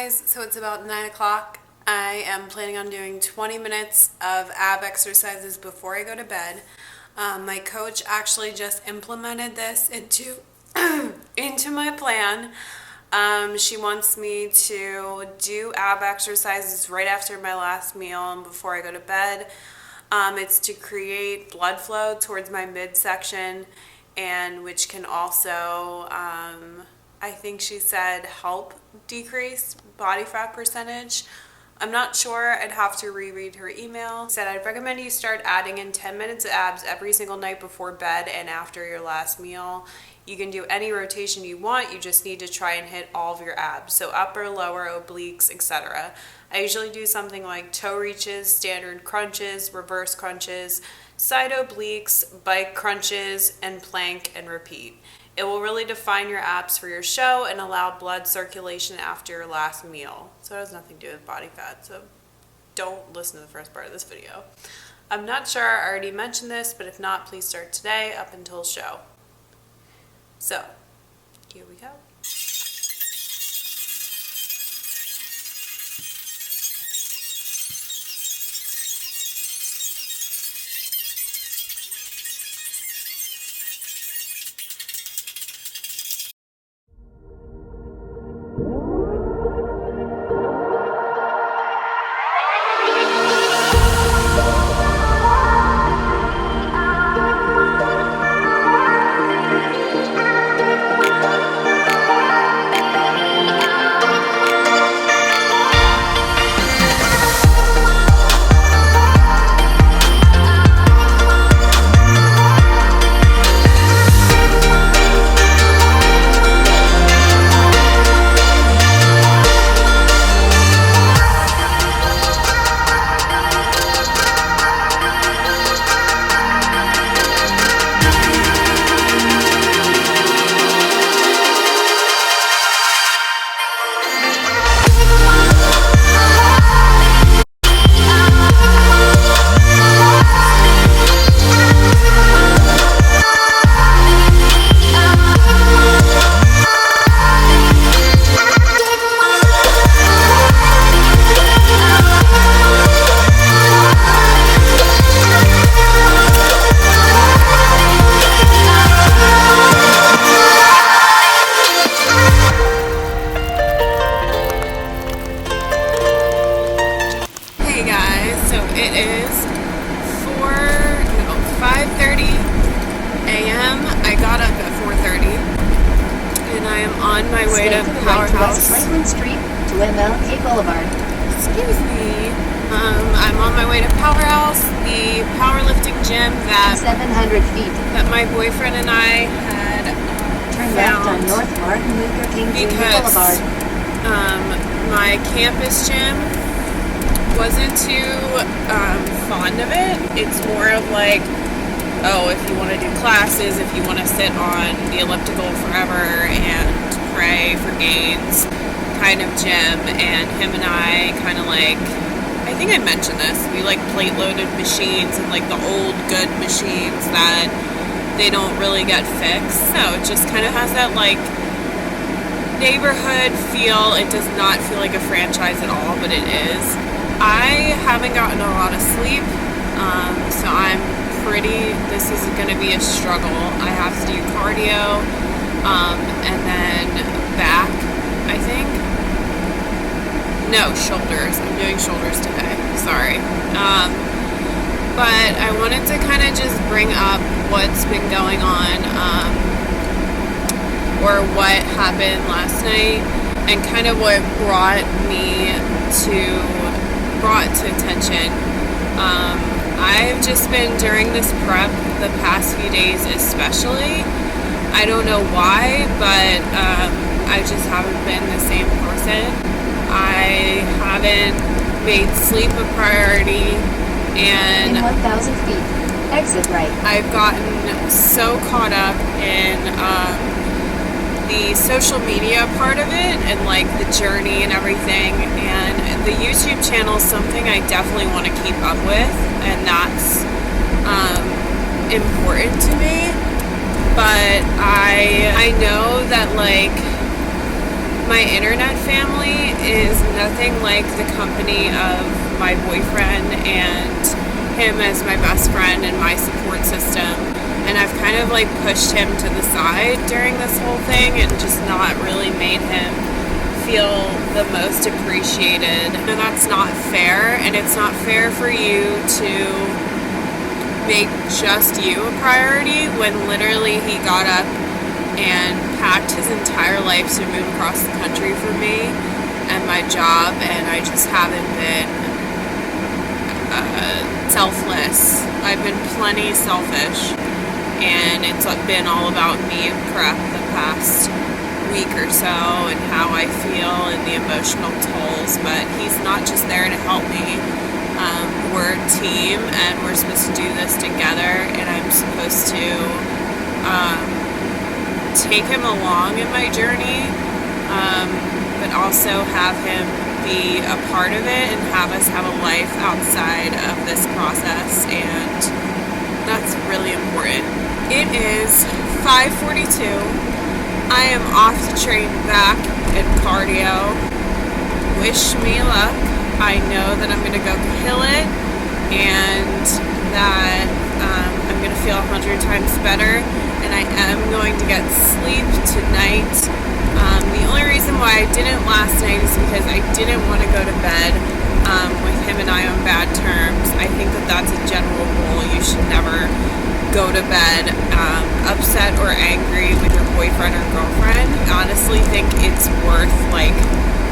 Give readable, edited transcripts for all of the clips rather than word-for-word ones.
guys, so it's about 9 o'clock. I am planning on doing 20 minutes of ab exercises before I go to bed. My coach actually just implemented this into my plan. She wants me to do ab exercises right after my last meal and before I go to bed. It's to create blood flow towards my midsection, and which can also, I think she said, help decrease body fat percentage. I'm not sure. I'd have to reread her email. She said, I'd recommend you start adding in 10 minutes of abs every single night before bed and after your last meal. You can do any rotation you want. You just need to try and hit all of your abs. So upper, lower, obliques, etc. I usually do something like toe reaches, standard crunches, reverse crunches, side obliques, bike crunches, and plank and repeat. It will really define your abs for your show and allow blood circulation after your last meal. So it has nothing to do with body fat, so don't listen to the first part of this video. I'm not sure I already mentioned this, but if not, please start today up until show. So, here we go. It is 5:30 a.m. I got up at 4:30 and I am on my way to Powerhouse. Franklin Street to MLK Boulevard. Excuse me. I'm on my way to Powerhouse, the powerlifting gym that 700 feet. That my boyfriend and I had Turn left on North Martin Luther King Jr. Boulevard. My campus gym wasn't too fond of it. It's more of like, oh, if you want to do classes, if you want to sit on the elliptical forever and pray for gains kind of gym. And him and I kind of like, I think I mentioned this, we like plate loaded machines and like the old good machines that they don't really get fixed. So it just kind of has that like neighborhood feel. It does not feel like a franchise at all, but it is. I haven't gotten a lot of sleep, so this is going to be a struggle. I have to do cardio, and then back, I think. No, shoulders. I'm doing shoulders today. Sorry. But I wanted to kind of just bring up what's been going on, or what happened last night, and kind of what brought to attention. I've just been, during this prep, the past few days especially, I don't know why, but I just haven't been the same person. I haven't made sleep a priority, and in 1,000 feet, exit right. I've gotten so caught up in the social media part of it and like the journey and everything, and the YouTube channel is something I definitely want to keep up with, and that's important to me. But I know that like My internet family is nothing like the company of my boyfriend and him as my best friend and my support system. And I've kind of like pushed him to the side during this whole thing and just not really made him feel the most appreciated. And that's not fair, and it's not fair for you to make just you a priority when literally he got up and packed his entire life to move across the country for me and my job, and I just haven't been selfless. I've been plenty selfish, and it's been all about me and prep the past week or so and how I feel and the emotional tolls, but he's not just there to help me. We're a team, and we're supposed to do this together, and I'm supposed to take him along in my journey, but also have him be a part of it and have us have a life outside of this process, and that's really important. It is 5:42. I am off to train back in cardio. Wish me luck. I know that I'm going to go kill it, and that I'm going to feel 100 times better, and I am going to get sleep tonight. The only reason why I didn't last night is because I didn't want to go to bed with him and I on bad terms. I think that that's a general rule. You should never go to bed upset or angry with your boyfriend or girlfriend. I honestly think it's worth like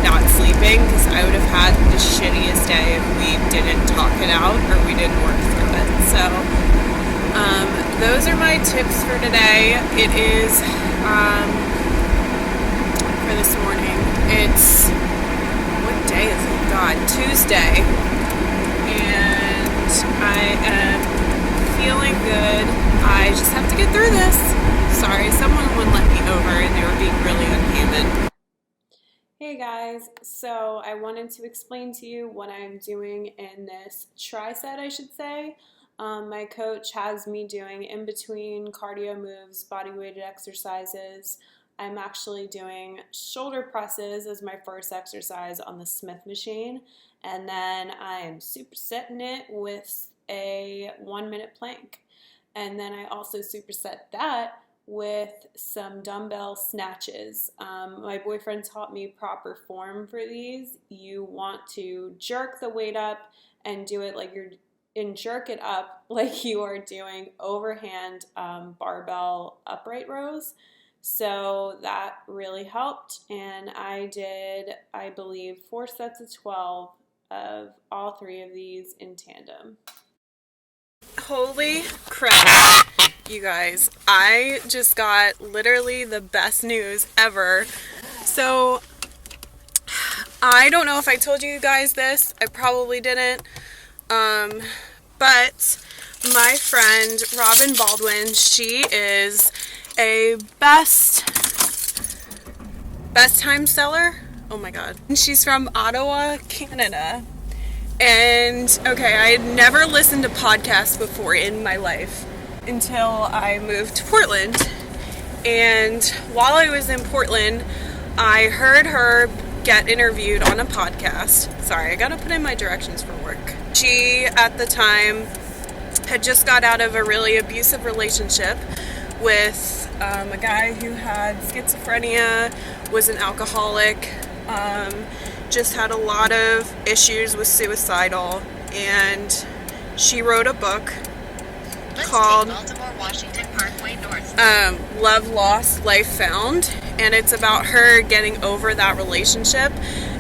not sleeping, because I would have had the shittiest day if we didn't talk it out or we didn't work through it. So those are my tips for today. It is for this morning. It's, what day is it? God, Tuesday, and I am feeling good. I just have to get through this. Sorry, someone wouldn't let me over and they were being really unhuman. Hey guys, so I wanted to explain to you what I'm doing in this tri-set, I should say. My coach has me doing in between cardio moves, body weighted exercises. I'm actually doing shoulder presses as my first exercise on the Smith machine, and then I'm supersetting it with a 1-minute plank. And then I also superset that with some dumbbell snatches. My boyfriend taught me proper form for these. You want to jerk the weight up and do it like jerk it up like you are doing overhand barbell upright rows. So that really helped, and I did, I believe, 4 sets of 12 of all 3 of these in tandem. Holy crap, you guys, I just got literally the best news ever. So I don't know if I told you guys this, I probably didn't, but my friend Robin Baldwin, she is a best time seller. Oh my god. And she's from Ottawa, Canada. And okay, I had never listened to podcasts before in my life until I moved to Portland. And while I was in Portland, I heard her get interviewed on a podcast. Sorry, I gotta put in my directions for work. She, at the time, had just got out of a really abusive relationship with a guy who had schizophrenia, was an alcoholic, just had a lot of issues, was suicidal, and she wrote a book called Love Lost, Life Found, and it's about her getting over that relationship,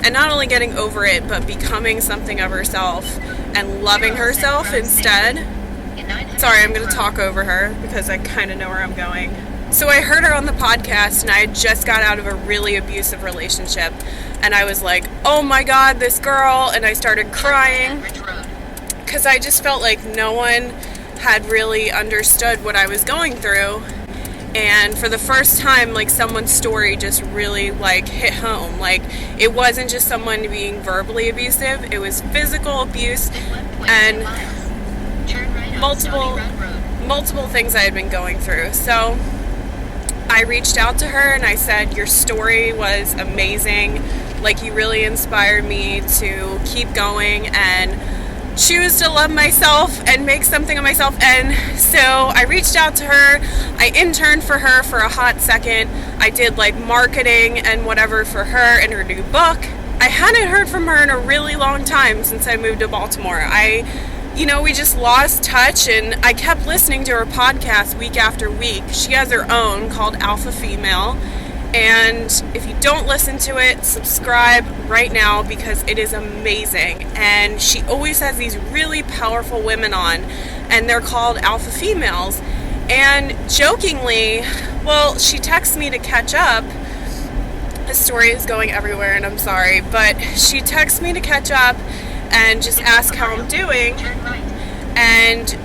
and not only getting over it, but becoming something of herself and loving herself instead. Sorry, I'm going to talk over her because I kind of know where I'm going. So I heard her on the podcast, and I had just got out of a really abusive relationship, and I was like, oh my god, this girl, and I started crying because I just felt like no one had really understood what I was going through. And for the first time, like, someone's story just really like hit home. Like, it wasn't just someone being verbally abusive, it was physical abuse and multiple things I had been going through. So I reached out to her and I said, your story was amazing. Like, you really inspired me to keep going and choose to love myself and make something of myself. And so I reached out to her. I interned for her for a hot second. I did like marketing and whatever for her and her new book. I hadn't heard from her in a really long time since I moved to Baltimore. We just lost touch, and I kept listening to her podcast week after week. She has her own called Alpha Female. And if you don't listen to it, subscribe right now because it is amazing. And she always has these really powerful women on, and they're called Alpha Females. And jokingly, she texts me to catch up. The story is going everywhere, and I'm sorry, but she texts me to catch up and just ask how I'm doing. And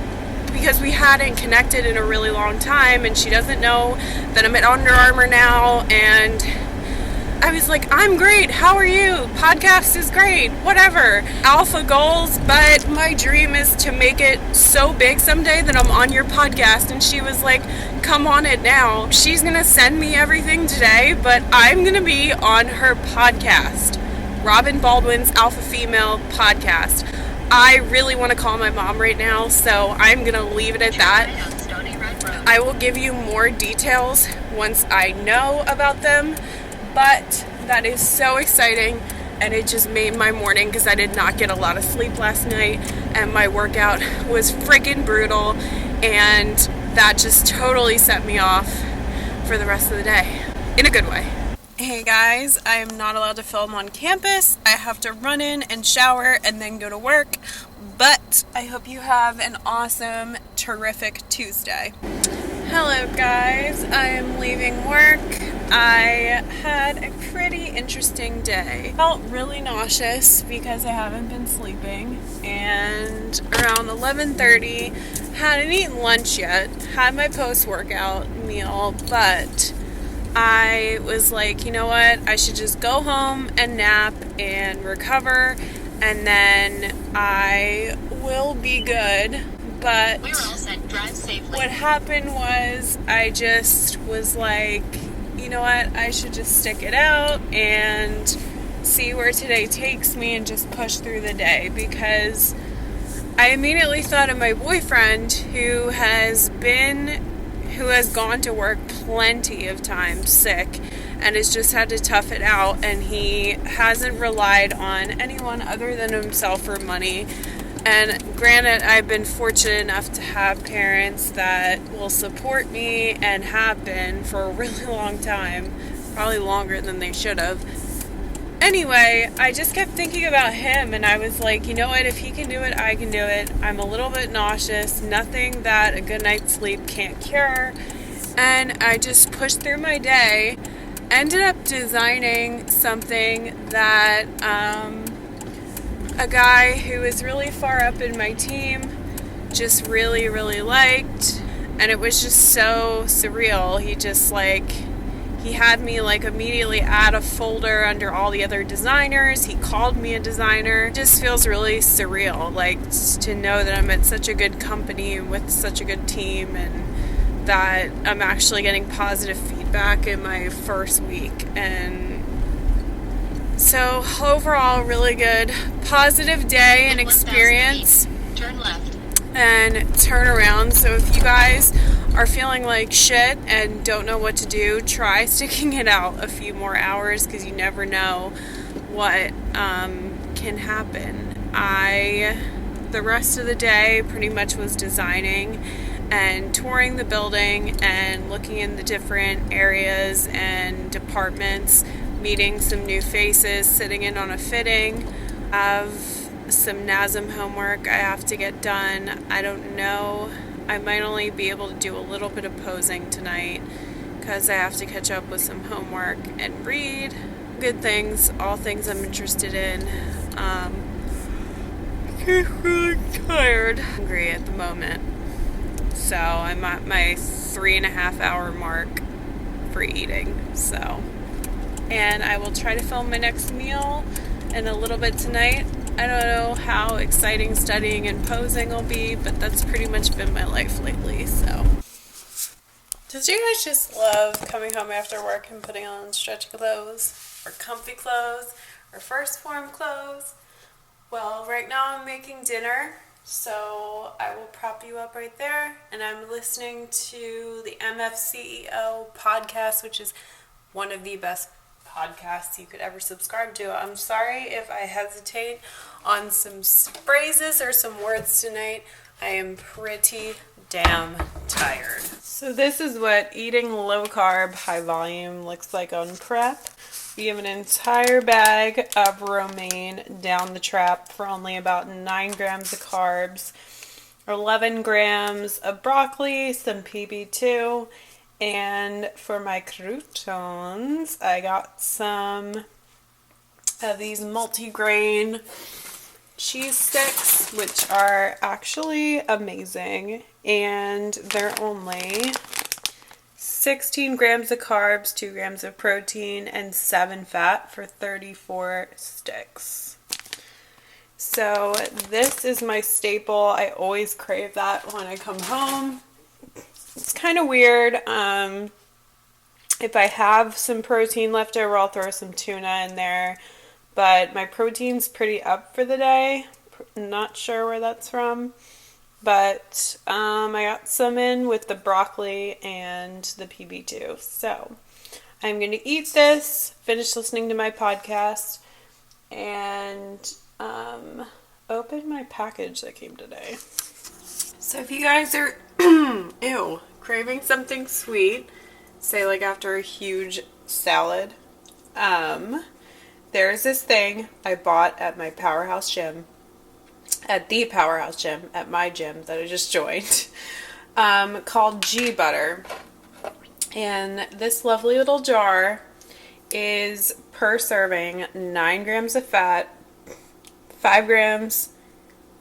because we hadn't connected in a really long time, and she doesn't know that I'm at Under Armour now, and I was like, I'm great, how are you? Podcast is great, whatever. Alpha goals, but my dream is to make it so big someday that I'm on your podcast. And she was like, come on it now. She's gonna send me everything today, but I'm gonna be on her podcast, Robin Baldwin's Alpha Female podcast. I really want to call my mom right now, so I'm going to leave it at that. I will give you more details once I know about them, but that is so exciting, and it just made my morning because I did not get a lot of sleep last night, and my workout was freaking brutal, and that just totally set me off for the rest of the day, in a good way. Hey guys, I am not allowed to film on campus. I have to run in and shower and then go to work, but I hope you have an awesome, terrific Tuesday. Hello guys, I am leaving work. I had a pretty interesting day. Felt really nauseous because I haven't been sleeping, and around 11:30, hadn't eaten lunch yet, had my post-workout meal, but I was like, you know what, I should just go home and nap and recover, and then I will be good. But we're all set. Drive safely. What happened was I just was like, you know what, I should just stick it out and see where today takes me and just push through the day, because I immediately thought of my boyfriend who has gone to work plenty of times sick and has just had to tough it out, and he hasn't relied on anyone other than himself for money. And granted, I've been fortunate enough to have parents that will support me and have been for a really long time, probably longer than they should have. Anyway, I just kept thinking about him, and I was like, you know what, if he can do it, I can do it. I'm a little bit nauseous, nothing that a good night's sleep can't cure, and I just pushed through my day. Ended up designing something that a guy who is really far up in my team just really, really liked, and it was just so surreal. He had me immediately add a folder under all the other designers. He called me a designer. It just feels really surreal, to know that I'm at such a good company with such a good team, and that I'm actually getting positive feedback in my first week. And so overall, really good, positive day and experience. Turn left. And turn around. So if you guys are feeling like shit and don't know what to do, try sticking it out a few more hours, because you never know what can happen. The rest of the day pretty much was designing and touring the building and looking in the different areas and departments, meeting some new faces, sitting in on a fitting. I have some NASM homework I have to get done. I don't know. I might only be able to do a little bit of posing tonight because I have to catch up with some homework and read. Good things, all things I'm interested in. I'm really tired. Hungry at the moment. So I'm at my 3.5 hour mark for eating. And I will try to film my next meal in a little bit tonight. I don't know how exciting studying and posing will be, but that's pretty much been my life lately, so. Did you guys just love coming home after work and putting on stretchy clothes, or comfy clothes, or first form clothes? Well, right now I'm making dinner, so I will prop you up right there, and I'm listening to the MFCEO podcast, which is one of the best podcasts you could ever subscribe to. I'm sorry if I hesitate on some phrases or some words tonight. I am pretty damn tired. So this is what eating low carb, high volume looks like on prep. We have an entire bag of romaine down the trap for only about 9 grams of carbs, 11 grams of broccoli, some PB2, and for my croutons, I got some of these multi-grain cheese sticks, which are actually amazing, and they're only 16 grams of carbs, 2 grams of protein, and 7 fat for 34 sticks. So this is my staple. I always crave that when I come home. It's kind of weird. If I have some protein left over, I'll throw some tuna in there. But my protein's pretty up for the day. Not sure where that's from. But I got some in with the broccoli and the PB2. So I'm going to eat this, finish listening to my podcast, and open my package that came today. So if you guys are craving something sweet, say like after a huge salad, there's this thing I bought at my Powerhouse Gym, at the Powerhouse Gym, at my gym that I just joined, called G Butter. And this lovely little jar is per serving 9 grams of fat, 5 grams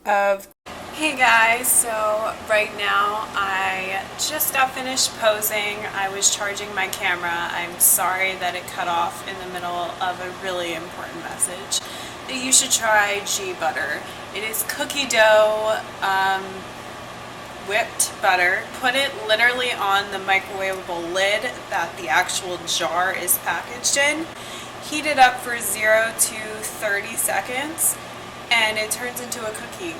of... Hey guys, so right now I just got finished posing. I was charging my camera. I'm sorry that it cut off in the middle of a really important message. That you should try G Butter. It is cookie dough, whipped butter. Put it literally on the microwavable lid that the actual jar is packaged in. Heat it up for 0 to 30 seconds and it turns into a cookie.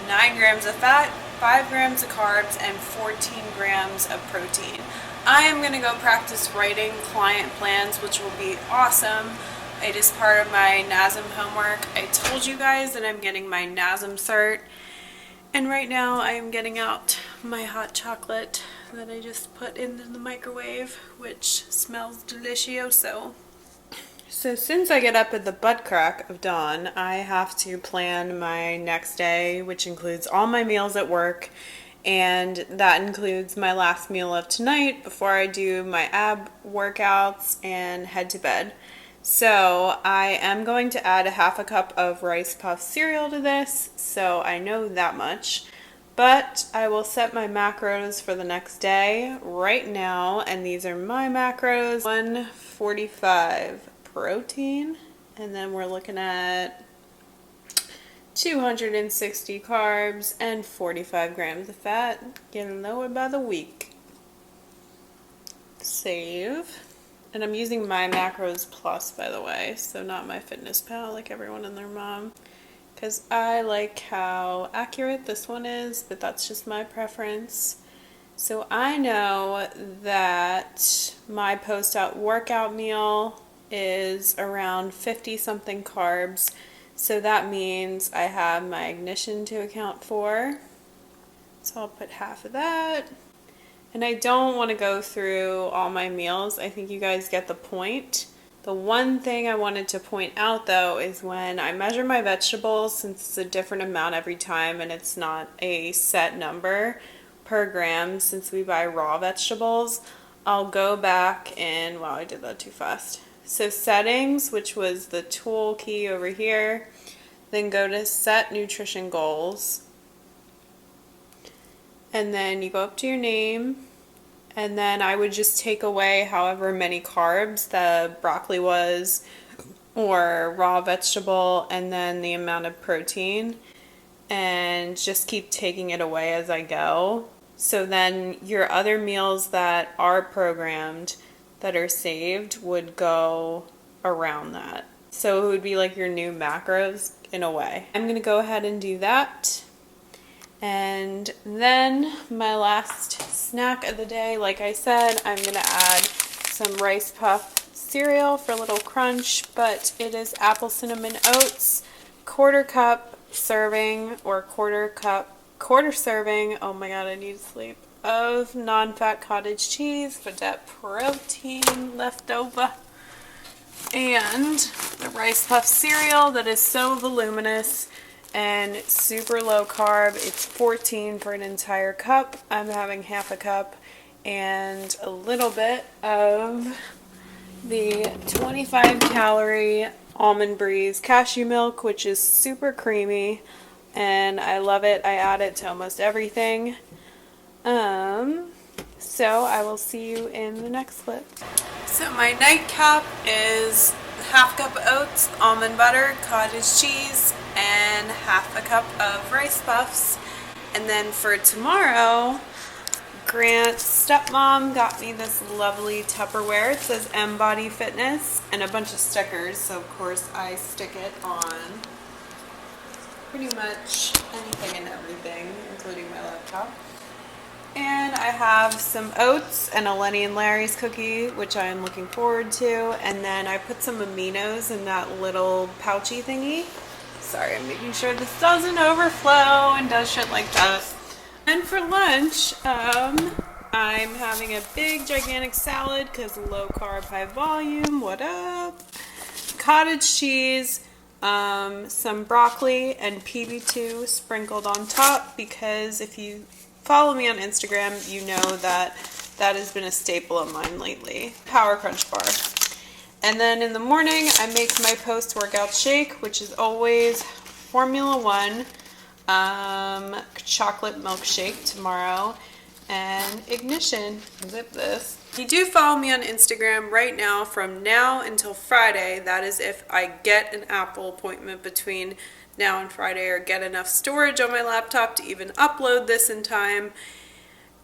9 grams of fat, 5 grams of carbs, and 14 grams of protein. I am going to go practice writing client plans, which will be awesome. It is part of my NASM homework. I told you guys that I'm getting my NASM cert. And right now I am getting out my hot chocolate that I just put into the microwave, which smells delicioso. So since I get up at the butt crack of dawn, I have to plan my next day, which includes all my meals at work, and that includes my last meal of tonight before I do my ab workouts and head to bed. So I am going to add a half a cup of Rice Puff cereal to this, so I know that much. But I will set my macros for the next day right now, and these are my macros. 145 protein, and then we're looking at 260 carbs and 45 grams of fat, getting lower by the week. Save. And I'm using my macros plus, by the way, so not my Fitness Pal like everyone and their mom, because I like how accurate this one is, but that's just my preference. So I know that my post-out workout meal is around 50 something carbs, so that means I have my ignition to account for, so I'll put half of that. And I don't want to go through all my meals. I think you guys get the point. The one thing I wanted to point out though is when I measure my vegetables, since it's a different amount every time and it's not a set number per gram since we buy raw vegetables, I'll go back and, wow, I did that too fast. So settings, which was the tool key over here, then go to set nutrition goals. And then you go up to your name, and then I would just take away however many carbs the broccoli was or raw vegetable, and then the amount of protein, and just keep taking it away as I go. So then your other meals that are programmed, that are saved, would go around that. So it would be like your new macros in a way. I'm going to go ahead and do that. And then my last snack of the day, like I said, I'm going to add some rice puff cereal for a little crunch, but it is apple cinnamon oats, quarter cup serving or quarter serving, oh my god, I need to sleep, of non-fat cottage cheese for that protein left over. And the rice puff cereal that is so voluminous and super low carb. It's 14 for an entire cup. I'm having half a cup and a little bit of the 25 calorie Almond Breeze cashew milk, which is super creamy and I love it. I add it to almost everything. So I will see you in the next clip. So my nightcap is half cup of oats, almond butter, cottage cheese, and half a cup of rice puffs. And then for tomorrow, Grant's stepmom got me this lovely Tupperware. It says M Body Fitness and a bunch of stickers. So of course I stick it on pretty much anything and everything, including my laptop. And I have some oats and a Lenny and Larry's cookie, which I am looking forward to. And then I put some aminos in that little pouchy thingy. Sorry, I'm making sure this doesn't overflow and does shit like that. And for lunch, I'm having a big gigantic salad because low carb, high volume. What up? Cottage cheese, some broccoli and PB2 sprinkled on top, because if you follow me on Instagram, you know that that has been a staple of mine lately. Power Crunch bar. And then in the morning, I make my post-workout shake, which is always Formula One chocolate milkshake tomorrow, and Ignition. Zip this. If you do follow me on Instagram right now, from now until Friday, that is if I get an Apple appointment between now and Friday, or get enough storage on my laptop to even upload this in time,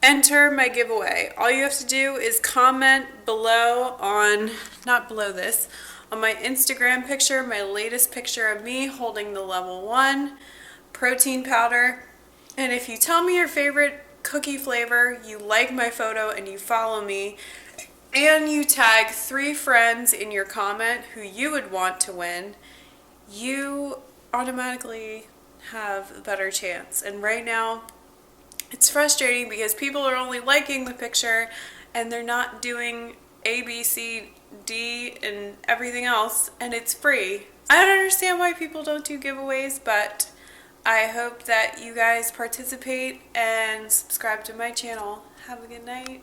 enter my giveaway. All you have to do is comment below on, not below this, on my Instagram picture, my latest picture of me holding the level 1 protein powder. And if you tell me your favorite cookie flavor, you like my photo, and you follow me, and you tag 3 friends in your comment who you would want to win, you automatically have a better chance. And right now it's frustrating because people are only liking the picture and they're not doing A, B, C, D and everything else, and it's free. I don't understand why people don't do giveaways, but I hope that you guys participate and subscribe to my channel. Have a good night.